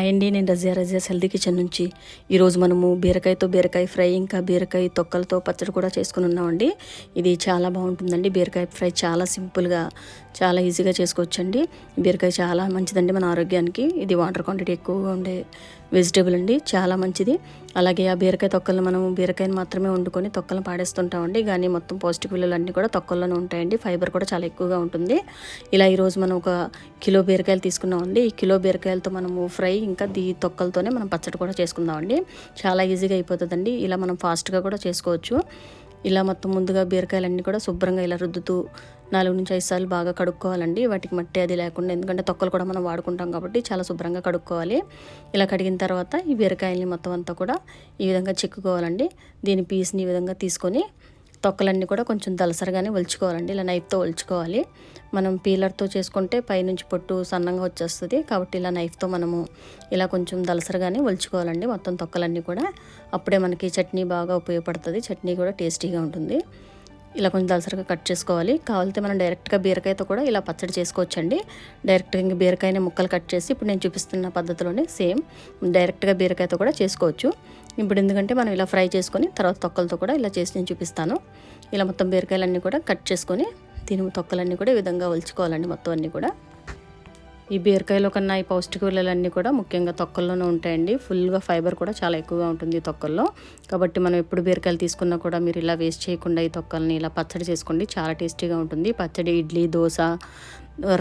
Hi అండి, నేను Razia's healthy kitchen నుంచి. ఈరోజు మనము బీరకాయ ఫ్రై ఇంకా బీరకాయ తొక్కలతో పచ్చడి కూడా చేసుకుని ఉన్నామండి. ఇది చాలా బాగుంటుందండి. బీరకాయ ఫ్రై చాలా సింపుల్గా చాలా ఈజీగా చేసుకోవచ్చండి. బీరకాయ చాలా మంచిదండి మన ఆరోగ్యానికి. ఇది వాటర్ క్వాంటిటీ ఎక్కువగా ఉండే వెజిటేబుల్ అండి, చాలా మంచిది. అలాగే ఆ బీరకాయ తొక్కలను మనం బీరకాయని మాత్రమే వండుకొని తొక్కలను పాడేస్తుంటామండి, కానీ మొత్తం పౌష్టిక విలువలు అన్నీ కూడా తొక్కల్లోనే ఉంటాయండి. ఫైబర్ కూడా చాలా ఎక్కువగా ఉంటుంది. ఇలా ఈరోజు మనం 1 కిలో బీరకాయలు తీసుకున్నామండి. ఈ కిలో బీరకాయలతో మనము ఫ్రై ఇంకా తొక్కలతోనే మనం పచ్చడి కూడా చేసుకుందామండి. చాలా ఈజీగా అయిపోతుందండి. ఇలా మనం ఫాస్ట్గా కూడా చేసుకోవచ్చు. ఇలా మొత్తం ముందుగా బీరకాయలన్నీ కూడా శుభ్రంగా ఇలా రుద్దుతూ 4 నుంచి 5 సార్లు బాగా కడుక్కోవాలండి. వాటికి మట్టి అది లేకుండా, ఎందుకంటే తొక్కలు కూడా మనం వాడుకుంటాం కాబట్టి చాలా శుభ్రంగా కడుక్కోవాలి. ఇలా కడిగిన తర్వాత ఈ బీరకాయల్ని మొత్తం అంతా కూడా ఈ విధంగా చెక్కుకోవాలండి. దీని పీస్ని ఈ విధంగా తీసుకొని తొక్కలన్నీ కూడా కొంచెం దలసరగానే ఒలుచుకోవాలండి. ఇలా నైఫ్తో ఒలుచుకోవాలి. మనం పీలర్తో చేసుకుంటే పైనుంచి పొట్టు సన్నంగా వచ్చేస్తుంది, కాబట్టి ఇలా నైఫ్తో మనము ఇలా కొంచెం దలసరగానే ఒలుచుకోవాలండి మొత్తం తొక్కలన్నీ కూడా. అప్పుడే మనకి చట్నీ బాగా ఉపయోగపడుతుంది. చట్నీ కూడా టేస్టీగా ఉంటుంది. ఇలా కొంచెం దలసరిగా కట్ చేసుకోవాలి. కావాలితే మనం డైరెక్ట్గా బీరకాయతో కూడా ఇలా పచ్చడి చేసుకోవచ్చండి. డైరెక్ట్గా ఇంక బీరకాయని ముక్కలు కట్ చేసి ఇప్పుడు నేను చూపిస్తున్న పద్ధతిలోనే సేమ్ డైరెక్ట్గా బీరకాయతో కూడా చేసుకోవచ్చు. ఇప్పుడు ఎందుకంటే మనం ఇలా ఫ్రై చేసుకొని తర్వాత తొక్కలతో కూడా ఇలా చేసి నేను చూపిస్తాను. ఇలా మొత్తం బీరకాయలన్నీ కూడా కట్ చేసుకొని దీని తొక్కలన్నీ కూడా ఈ విధంగా ఒలుచుకోవాలండి మొత్తం అన్నీ కూడా. ఈ బీరకాయలో కన్నా ఈ పౌష్టిక విలువలన్నీ కూడా ముఖ్యంగా తొక్కల్లోనే ఉంటాయండి. ఫుల్గా ఫైబర్ కూడా చాలా ఎక్కువగా ఉంటుంది ఈ తొక్కల్లో. కాబట్టి మనం ఎప్పుడు బీరకాయలు తీసుకున్నా కూడా మీరు ఇలా వేస్ట్ చేయకుండా ఈ తొక్కల్ని ఇలా పచ్చడి చేసుకోండి. చాలా టేస్టీగా ఉంటుంది పచ్చడి. ఇడ్లీ, దోశ,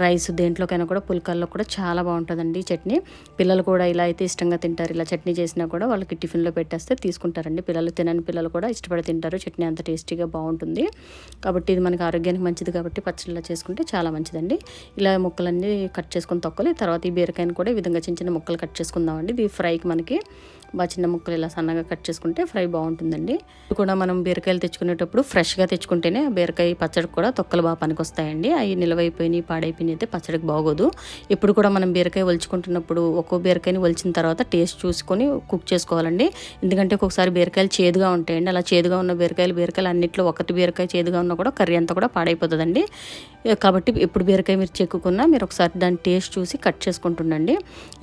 రైస్ దేంట్లోకైనా కూడా పుల్కాల్లో కూడా చాలా బాగుంటుందండి చట్నీ. పిల్లలు కూడా ఇలా అయితే ఇష్టంగా తింటారు. ఇలా చట్నీ చేసినా కూడా వాళ్ళకి టిఫిన్లో పెట్టేస్తే తీసుకుంటారండి. పిల్లలు తినని పిల్లలు కూడా ఇష్టపడి తింటారు. చట్నీ అంత టేస్టీగా బాగుంటుంది. కాబట్టి ఇది మనకి ఆరోగ్యానికి మంచిది కాబట్టి పచ్చడిలా చేసుకుంటే చాలా మంచిదండి. ఇలా ముక్కలన్నీ కట్ చేసుకుని తొక్కలు తర్వాత ఈ బీరకాయని కూడా ఈ విధంగా చిన్న చిన్న ముక్కలు కట్ చేసుకుందామండి. ఇది ఫ్రైకి మనకి బాగా చిన్న ముక్కలు ఇలా సన్నగా కట్ చేసుకుంటే ఫ్రై బాగుంటుందండి. ఇది కూడా మనం బీరకాయలు తెచ్చుకునేటప్పుడు ఫ్రెష్గా తెచ్చుకుంటేనే బీరకాయ పచ్చడికి కూడా తొక్కలు బాగా పనికొస్తాయండి. అవి నిలవైపోయినాయి పాడైపోయినాయి అయితే పచ్చడికి బాగోదు. ఇప్పుడు కూడా మనం బీరకాయ ఒలుచుకుంటున్నప్పుడు ఒక్కో బీరకాయని ఒలిచిన తర్వాత టేస్ట్ చూసుకొని కుక్ చేసుకోవాలండి. ఎందుకంటే ఒక్కొక్కసారి బీరకాయలు చేదుగా ఉంటాయండి. అలా చేదుగా ఉన్న బీరకాయలు అన్నింటిలో ఒకటి బీరకాయ చేదుగా ఉన్నా కూడా కర్రీ అంతా కూడా పాడైపోతుందండి. కాబట్టి ఎప్పుడు బీరకాయ మీరు చెక్కుకున్నా మీరు ఒకసారి దాని టేస్ట్ చూసి కట్ చేసుకుంటుండండి.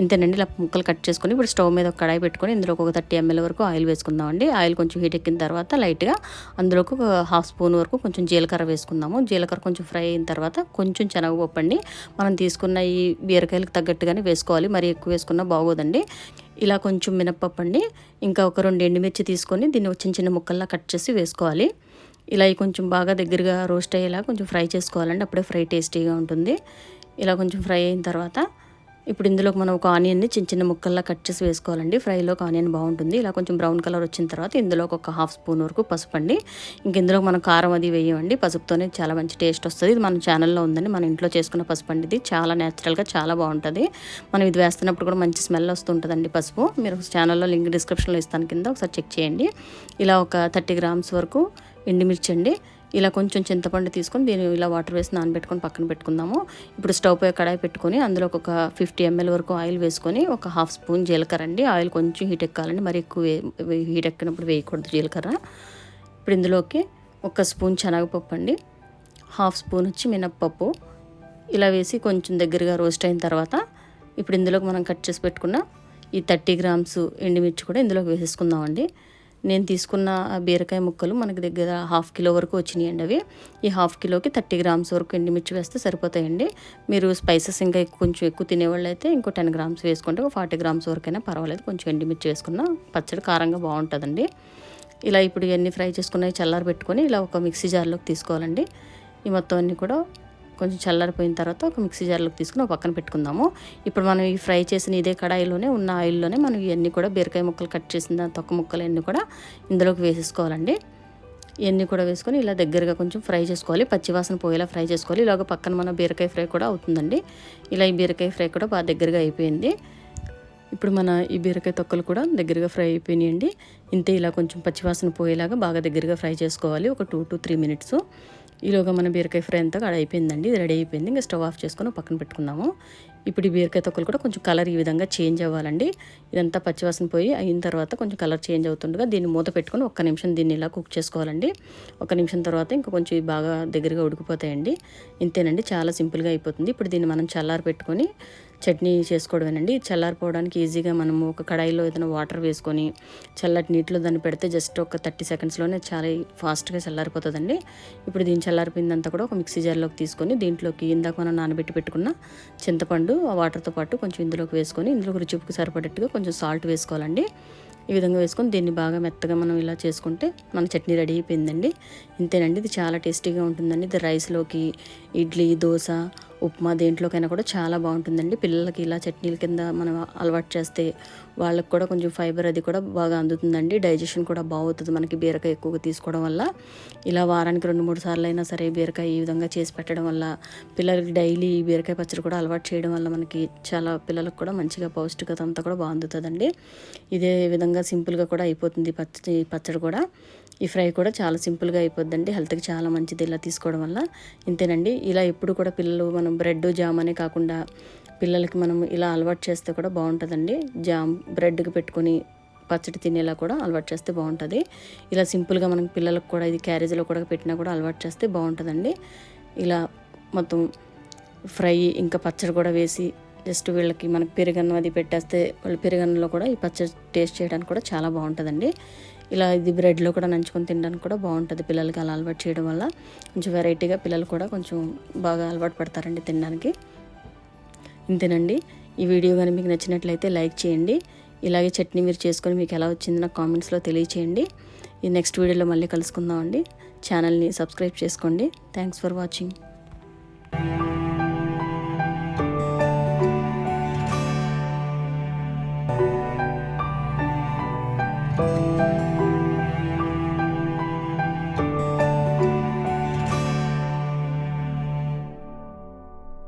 ఇంతేనండి. ఇలా ముక్కలు కట్ చేసుకొని ఇప్పుడు స్టవ్ మీద ఒక కడాయి పెట్టుకొని ఇందులో ఒక 30 ml వరకు ఆయిల్ వేసుకుందామండి. ఆయిల్ కొంచెం హీట్ ఎక్కిన తర్వాత లైట్గా అందులోకి ఒక 1/2 స్పూన్ వరకు కొంచెం జీలకర్ర వేసుకుందాము. జీలకర్ర కొంచెం ఫ్రై అయిన తర్వాత కొంచెం శనగపప్పు అండి. మనం తీసుకున్న ఈ బీరకాయలకు తగ్గట్టుగానే వేసుకోవాలి, మరి ఎక్కువ వేసుకున్నా బాగోదండి. ఇలా కొంచెం మినప్పప్పు అండి, ఇంకా ఒక 2 ఎండుమిర్చి తీసుకొని దీన్ని చిన్న చిన్న ముక్కల్లా కట్ చేసి వేసుకోవాలి. ఇలా కొంచెం బాగా దగ్గరగా రోస్ట్ అయ్యేలా కొంచెం ఫ్రై చేసుకోవాలండి. అప్పుడే ఫ్రై టేస్టీగా ఉంటుంది. ఇలా కొంచెం ఫ్రై అయిన తర్వాత ఇప్పుడు ఇందులోకి మనం ఒక ఆనియన్ని చిన్న చిన్న ముక్కల్లా కట్ చేసి వేసుకోవాలండి. ఫ్రైలోకి ఆనియన్ బాగుంటుంది. ఇలా కొంచెం బ్రౌన్ కలర్ వచ్చిన తర్వాత ఇందులోకి ఒక 1/2 స్పూన్ వరకు పసుపు అండి. ఇంక ఇందులోకి మనం కారం అది వేయమండి. పసుపుతోనే చాలా మంచి టేస్ట్ వస్తుంది. ఇది మన ఛానల్లో ఉందండి, మన ఇంట్లో చేసుకున్న పసుపు అండి. ఇది చాలా నేచురల్గా చాలా బాగుంటుంది. మనం ఇది వేస్తున్నప్పుడు కూడా మంచి స్మెల్ వస్తుంటుందండి పసుపు. మీరు ఛానల్లో లింక్ డిస్క్రిప్షన్లో ఇస్తాను, కింద ఒకసారి చెక్ చేయండి. ఇలా ఒక 30 grams వరకు ఎండుమిర్చి అండి. ఇలా కొంచెం చింతపండు తీసుకొని దీన్ని ఇలా వాటర్ వేసి నానబెట్టుకొని పక్కన పెట్టుకుందాము. ఇప్పుడు స్టవ్ పై కడాయి పెట్టుకొని అందులో ఒక 50 ml వరకు ఆయిల్ వేసుకొని ఒక 1/2 స్పూన్ జీలకర్ర అండి. ఆయిల్ కొంచెం హీట్ ఎక్కాలండి, మరి ఎక్కువ హీట్ ఎక్కినప్పుడు వేయకూడదు జీలకర్ర. ఇప్పుడు ఇందులోకి 1 స్పూన్ శనగపప్పు అండి, 1/2 స్పూన్ వచ్చి మినప్పప్పు ఇలా వేసి కొంచెం దగ్గరగా రోస్ట్ అయిన తర్వాత ఇప్పుడు ఇందులోకి మనం కట్ చేసి పెట్టుకున్న ఈ 30 grams ఎండుమిర్చి కూడా ఇందులోకి వేసేసుకుందామండి. నేను తీసుకున్న బీరకాయ ముక్కలు మనకి దగ్గర 1/2 కిలో వరకు వచ్చినాయండి. అవి ఈ 1/2 కిలోకి 30 grams వరకు ఎండుమిర్చి వేస్తే సరిపోతాయండి. మీరు స్పైసెస్ ఇంకా కొంచెం ఎక్కువ తినేవాళ్ళు అయితే ఇంకో 10 grams వేసుకుంటే 40 grams వరకైనా పర్వాలేదు. కొంచెం ఎండుమిర్చి వేసుకున్న పచ్చడి కారంగా బాగుంటుందండి. ఇలా ఇప్పుడు ఇవన్నీ ఫ్రై చేసుకున్నవి చల్లారి పెట్టుకొని ఇలా ఒక మిక్సీ జార్లోకి తీసుకోవాలండి. ఈ మొత్తం అన్నీ కూడా కొంచెం చల్లారిపోయిన తర్వాత ఒక మిక్సీ జార్లోకి తీసుకుని ఒక పక్కన పెట్టుకుందాము. ఇప్పుడు మనం ఈ ఫ్రై చేసిన ఇదే కడాయిలోనే ఉన్న ఆయిల్లోనే మనం ఇవన్నీ కూడా బీరకాయ ముక్కలు కట్ చేసిన తొక్క ముక్కలు అన్నీ కూడా ఇందులోకి వేసేసుకోవాలండి. ఇవన్నీ కూడా వేసుకొని ఇలా దగ్గరగా కొంచెం ఫ్రై చేసుకోవాలి. పచ్చివాసన పోయేలా ఫ్రై చేసుకోవాలి. ఇలాగ పక్కన మన బీరకాయ ఫ్రై కూడా అవుతుందండి. ఇలా ఈ బీరకాయ ఫ్రై కూడా బాగా దగ్గరగా అయిపోయింది. ఇప్పుడు మన ఈ బీరకాయ తొక్కలు కూడా దగ్గరగా ఫ్రై అయిపోయినాయండి. ఇంతే, ఇలా కొంచెం పచ్చివాసన పోయేలాగా బాగా దగ్గరగా ఫ్రై చేసుకోవాలి ఒక 2 to 3 minutes. ఈలోగా మన బీరకాయ ఫ్రై అంతా అయిపోయిందండి. ఇది రెడీ అయిపోయింది. ఇంకా స్టవ్ ఆఫ్ చేసుకొని పక్కన పెట్టుకుందాము. ఇప్పుడు ఈ బీరకాయ తొక్కలు కూడా కొంచెం కలర్ ఈ విధంగా చేంజ్ అవ్వాలండి. ఇదంతా పచ్చివాసన పోయి అయిన తర్వాత కొంచెం కలర్ చేంజ్ అవుతుండగా దీన్ని మూత పెట్టుకొని ఒక్క నిమిషం దీన్ని ఇలా కుక్ చేసుకోవాలండి. ఒక నిమిషం తర్వాత ఇంకా కొంచెం బాగా దగ్గరగా ఉడికిపోతాయండి. ఇంతేనండి, చాలా సింపుల్గా అయిపోతుంది. ఇప్పుడు దీన్ని మనం చల్లారి పెట్టుకొని చట్నీ చేసుకోవడమేనండి. చల్లారిపోవడానికి ఈజీగా మనము ఒక కడాయిలో ఏదైనా వాటర్ వేసుకొని చల్లటి నీటిలో దాన్ని పెడితే జస్ట్ ఒక 30 సెకండ్స్లోనే చాలా ఫాస్ట్గా చల్లారిపోతుందండి. ఇప్పుడు దీన్ని చల్లారిపోయిందంతా కూడా ఒక మిక్సీ జార్లోకి తీసుకొని దీంట్లోకి ఇందాక మనం నానబెట్టి పెట్టుకున్న చింతపండు ఆ వాటర్తో పాటు కొంచెం ఇందులోకి వేసుకొని ఇందులోకి రుచికి సరిపడేట్టుగా కొంచెం సాల్ట్ వేసుకోవాలండి. ఈ విధంగా వేసుకొని దీన్ని బాగా మెత్తగా మనం ఇలా చేసుకుంటే మన చట్నీ రెడీ అయిపోయిందండి. ఇంతేనండి, ఇది చాలా టేస్టీగా ఉంటుందండి. ఇది రైస్లోకి, ఇడ్లీ, దోశ, ఉప్మా దేంట్లోకైనా కూడా చాలా బాగుంటుందండి. పిల్లలకి ఇలా చట్నీల కింద మనం అలవాటు చేస్తే వాళ్ళకి కూడా కొంచెం ఫైబర్ అది కూడా బాగా అందుతుందండి. డైజెషన్ కూడా బాగుతుంది మనకి బీరకాయ ఎక్కువగా తీసుకోవడం వల్ల. ఇలా వారానికి 2-3 సార్లు అయినా సరే బీరకాయ ఈ విధంగా చేసి పెట్టడం వల్ల పిల్లలకి డైలీ బీరకాయ పచ్చడి కూడా అలవాటు చేయడం వల్ల మనకి చాలా పిల్లలకు కూడా మంచిగా పౌష్టికత అంతా కూడా బాగుంటుందండి. ఇదే విధంగా సింపుల్గా కూడా అయిపోతుంది పచ్చడి కూడా. ఈ ఫ్రై కూడా చాలా సింపుల్గా అయిపోద్దండి. హెల్త్కి చాలా మంచిది ఇలా తీసుకోవడం వల్ల. ఇంతేనండి, ఇలా ఎప్పుడు కూడా పిల్లలు మనం బ్రెడ్ జామ్ అనే కాకుండా పిల్లలకి మనం ఇలా అలవాటు చేస్తే కూడా బాగుంటుందండి. జామ్ బ్రెడ్కి పెట్టుకొని పచ్చడి తినేలా కూడా అలవాటు చేస్తే బాగుంటుంది. ఇలా సింపుల్గా మనం పిల్లలకు కూడా ఇది క్యారేజీలో కూడా పెట్టినా కూడా అలవాటు చేస్తే బాగుంటుందండి. ఇలా మొత్తం ఫ్రై ఇంకా పచ్చడి కూడా వేసి జస్ట్ వీళ్ళకి మనకి పెరుగన్నం అది పెట్టేస్తే వాళ్ళు పెరుగన్నంలో కూడా ఈ పచ్చడి టేస్ట్ చేయడానికి కూడా చాలా బాగుంటుందండి. ఇలా ఇది బ్రెడ్లో కూడా నంచుకొని తినడానికి కూడా బాగుంటుంది. పిల్లలకి అలా అలవాటు చేయడం వల్ల కొంచెం వెరైటీగా పిల్లలు కూడా కొంచెం బాగా అలవాటు పడతారండి తినడానికి. ఇంతేనండి, ఈ వీడియో కానీ మీకు నచ్చినట్లయితే లైక్ చేయండి. ఇలాగే చట్నీ మీరు చేసుకొని మీకు ఎలా వచ్చింది నాకు కామెంట్స్లో తెలియచేయండి. ఈ నెక్స్ట్ వీడియోలో మళ్ళీ కలుసుకుందామండి. ఛానల్ని సబ్స్క్రైబ్ చేసుకోండి. Thanks for watching.